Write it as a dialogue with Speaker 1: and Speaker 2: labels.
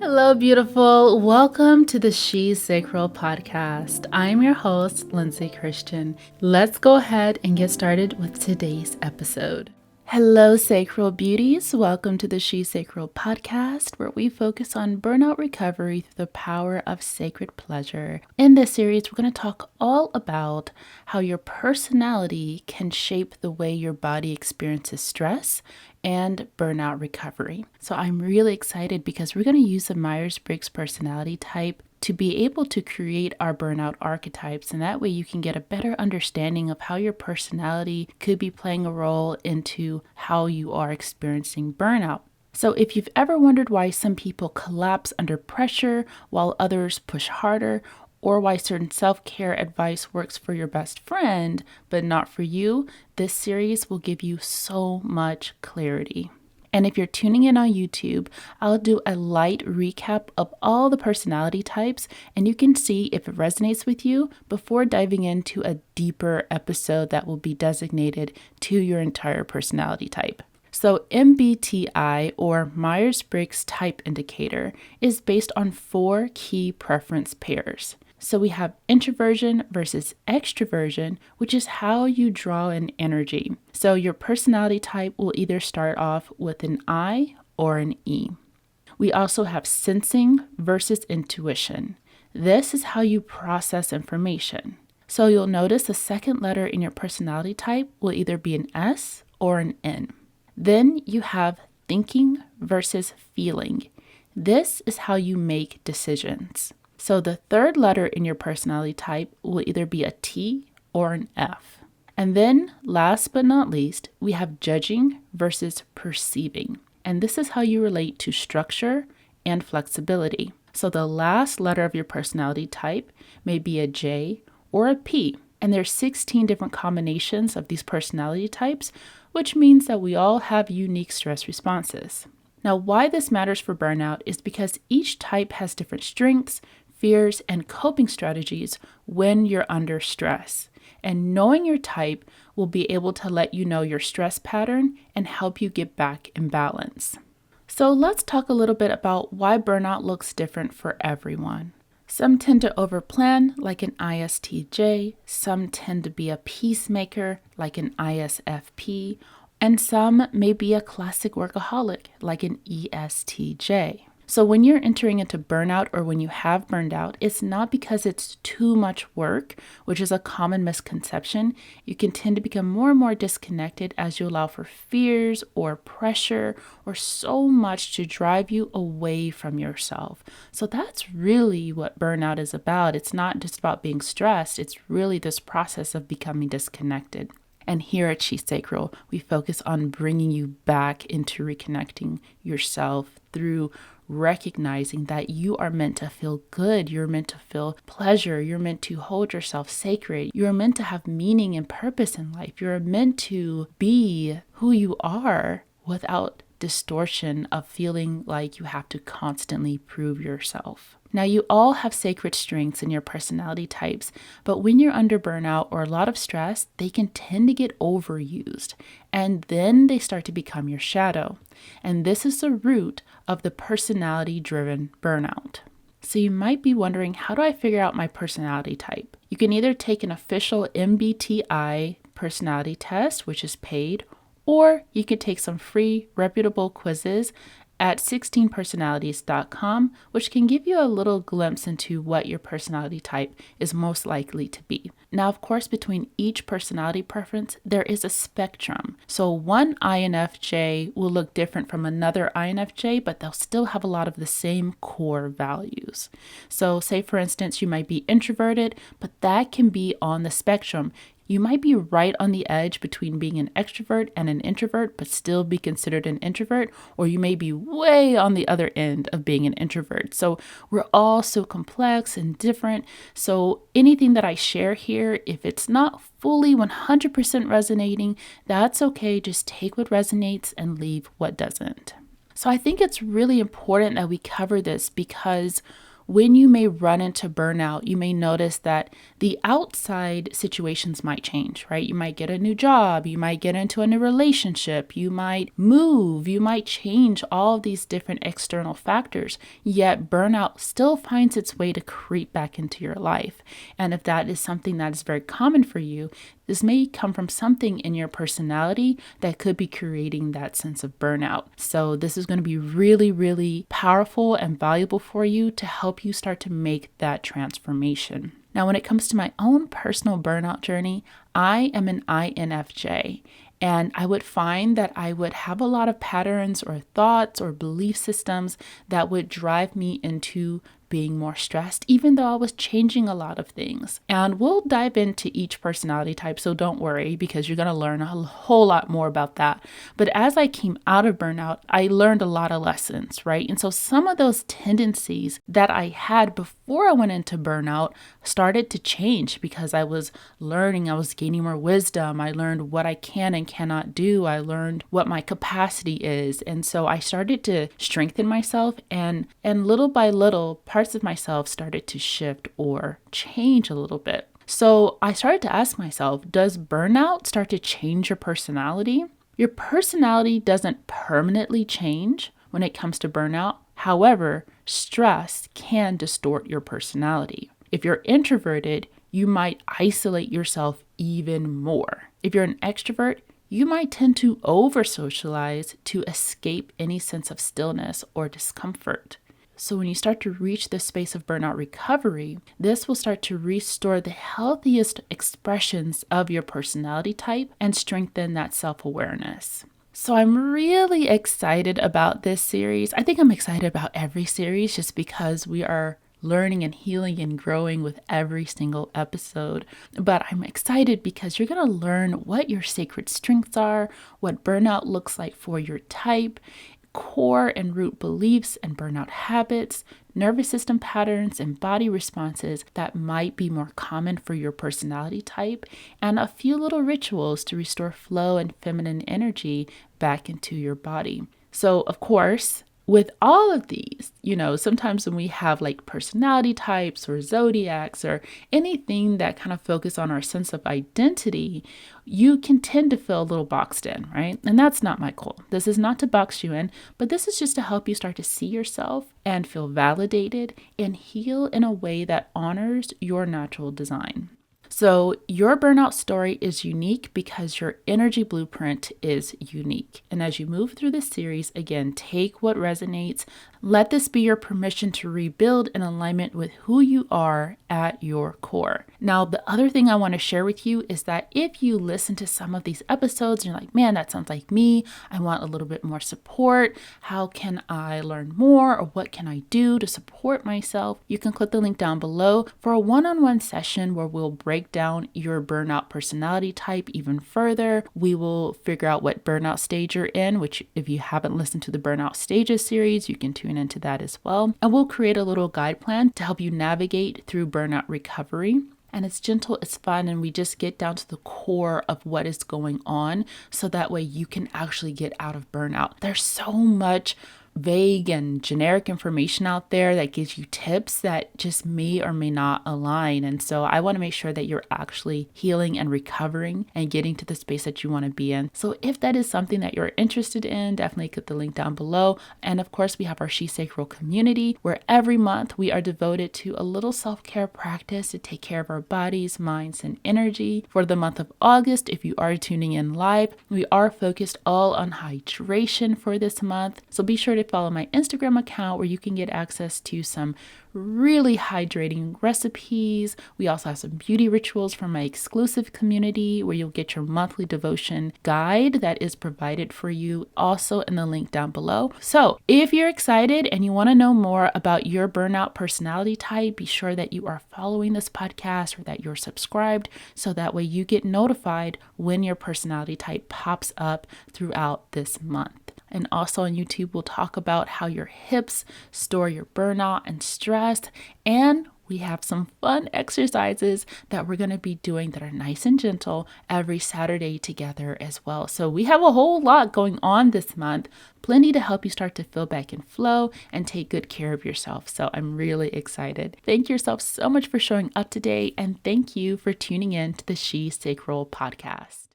Speaker 1: Hello, beautiful. Welcome to the She's Sacral podcast. I'm your host, Lindsay Christian. Let's go ahead and get started with today's episode. Hello, sacral beauties. Welcome to the She's Sacral podcast, where we focus on burnout recovery through the power of sacred pleasure. In this series, we're going to talk all about how your personality can shape the way your body experiences stress and burnout recovery. So I'm really excited because we're going to use the Myers-Briggs personality type to be able to create our burnout archetypes, and that way you can get a better understanding of how your personality could be playing a role into how you are experiencing burnout. So if you've ever wondered why some people collapse under pressure while others push harder, or why certain self-care advice works for your best friend but not for you, this series will give you so much clarity. And if you're tuning in on YouTube, I'll do a light recap of all the personality types, and you can see if it resonates with you before diving into a deeper episode that will be designated to your entire personality type. So MBTI, or Myers-Briggs Type Indicator, is based on 4 key preference pairs. So we have introversion versus extroversion, which is how you draw in energy. So your personality type will either start off with an I or an E. We also have sensing versus intuition. This is how you process information. So you'll notice the second letter in your personality type will either be an S or an N. Then you have thinking versus feeling. This is how you make decisions. So the third letter in your personality type will either be a T or an F. And then last but not least, we have judging versus perceiving. And this is how you relate to structure and flexibility. So the last letter of your personality type may be a J or a P. And there's 16 different combinations of these personality types, which means that we all have unique stress responses. Now, why this matters for burnout is because each type has different strengths, fears, and coping strategies when you're under stress. And knowing your type will be able to let you know your stress pattern and help you get back in balance. So let's talk a little bit about why burnout looks different for everyone. Some tend to overplan like an ISTJ, some tend to be a peacemaker like an ISFP, and some may be a classic workaholic like an ESTJ. So when you're entering into burnout or when you have burned out, it's not because it's too much work, which is a common misconception. You can tend to become more and more disconnected as you allow for fears or pressure or so much to drive you away from yourself. So that's really what burnout is about. It's not just about being stressed. It's really this process of becoming disconnected. And here at She's Sacral, we focus on bringing you back into reconnecting yourself through recognizing that you are meant to feel good, you're meant to feel pleasure, you're meant to hold yourself sacred, you're meant to have meaning and purpose in life, you're meant to be who you are without distortion of feeling like you have to constantly prove yourself. Now, you all have sacred strengths in your personality types, but when you're under burnout or a lot of stress, they can tend to get overused, and then they start to become your shadow. And this is the root of the personality-driven burnout. So you might be wondering, how do I figure out my personality type? You can either take an official MBTI personality test, which is paid, or you could take some free, reputable quizzes at 16personalities.com, which can give you a little glimpse into what your personality type is most likely to be. Now, of course, between each personality preference, there is a spectrum. So one INFJ will look different from another INFJ, but they'll still have a lot of the same core values. So say, for instance, you might be introverted, but that can be on the spectrum. You might be right on the edge between being an extrovert and an introvert, but still be considered an introvert, or you may be way on the other end of being an introvert. So we're all so complex and different. So anything that I share here, if it's not fully 100% resonating, that's okay. Just take what resonates and leave what doesn't. So I think it's really important that we cover this because when you may run into burnout, you may notice that the outside situations might change, right? You might get a new job, you might get into a new relationship, you might move, you might change all of these different external factors, yet burnout still finds its way to creep back into your life. And if that is something that is very common for you, this may come from something in your personality that could be creating that sense of burnout. So this is going to be really, really powerful and valuable for you to help you start to make that transformation. Now, when it comes to my own personal burnout journey, I am an INFJ. And I would find that I would have a lot of patterns or thoughts or belief systems that would drive me into being more stressed, even though I was changing a lot of things. And we'll dive into each personality type, so don't worry, because you're going to learn a whole lot more about that. But as I came out of burnout, I learned a lot of lessons, right? And so some of those tendencies that I had before I went into burnout started to change because I was learning, I was gaining more wisdom. I learned what I can and cannot do. I learned what my capacity is. And so I started to strengthen myself, and little by little, parts of myself started to shift or change a little bit. So I started to ask myself, does burnout start to change your personality? Your personality doesn't permanently change when it comes to burnout. However, stress can distort your personality. If you're introverted, you might isolate yourself even more. If you're an extrovert, you might tend to over-socialize to escape any sense of stillness or discomfort. So when you start to reach this space of burnout recovery, this will start to restore the healthiest expressions of your personality type and strengthen that self-awareness. So I'm really excited about this series. I think I'm excited about every series just because we are learning and healing and growing with every single episode. But I'm excited because you're going to learn what your sacred strengths are, what burnout looks like for your type, core and root beliefs and burnout habits, nervous system patterns and body responses that might be more common for your personality type, and a few little rituals to restore flow and feminine energy back into your body. So, of course, with all of these, sometimes when we have like personality types or zodiacs or anything that kind of focus on our sense of identity, you can tend to feel a little boxed in, right? And that's not my goal. This is not to box you in, but this is just to help you start to see yourself and feel validated and heal in a way that honors your natural design. So your burnout story is unique because your energy blueprint is unique. And as you move through this series, again, take what resonates. Let this be your permission to rebuild in alignment with who you are at your core. Now, the other thing I want to share with you is that if you listen to some of these episodes and you're like, man, that sounds like me, I want a little bit more support. How can I learn more, or what can I do to support myself? You can click the link down below for a one-on-one session where we'll break down your burnout personality type even further. We will figure out what burnout stage you're in, which if you haven't listened to the burnout stages series, you can tune into that as well. And we'll create a little guide plan to help you navigate through burnout recovery. And it's gentle, it's fun, and we just get down to the core of what is going on so that way you can actually get out of burnout. There's so much vague and generic information out there that gives you tips that just may or may not align. And so I want to make sure that you're actually healing and recovering and getting to the space that you want to be in. So if that is something that you're interested in, definitely click the link down below. And of course, we have our She Sacral community where every month we are devoted to a little self-care practice to take care of our bodies, minds, and energy. For the month of August, if you are tuning in live, we are focused all on hydration for this month. So be sure to follow my Instagram account where you can get access to some really hydrating recipes. We also have some beauty rituals from my exclusive community where you'll get your monthly devotion guide that is provided for you also in the link down below. So if you're excited and you want to know more about your burnout personality type, be sure that you are following this podcast or that you're subscribed so that way you get notified when your personality type pops up throughout this month. And also on YouTube, we'll talk about how your hips store your burnout and stress. And we have some fun exercises that we're going to be doing that are nice and gentle every Saturday together as well. So we have a whole lot going on this month, plenty to help you start to feel back in flow and take good care of yourself. So I'm really excited. Thank yourself so much for showing up today, and thank you for tuning in to the She Sacral podcast.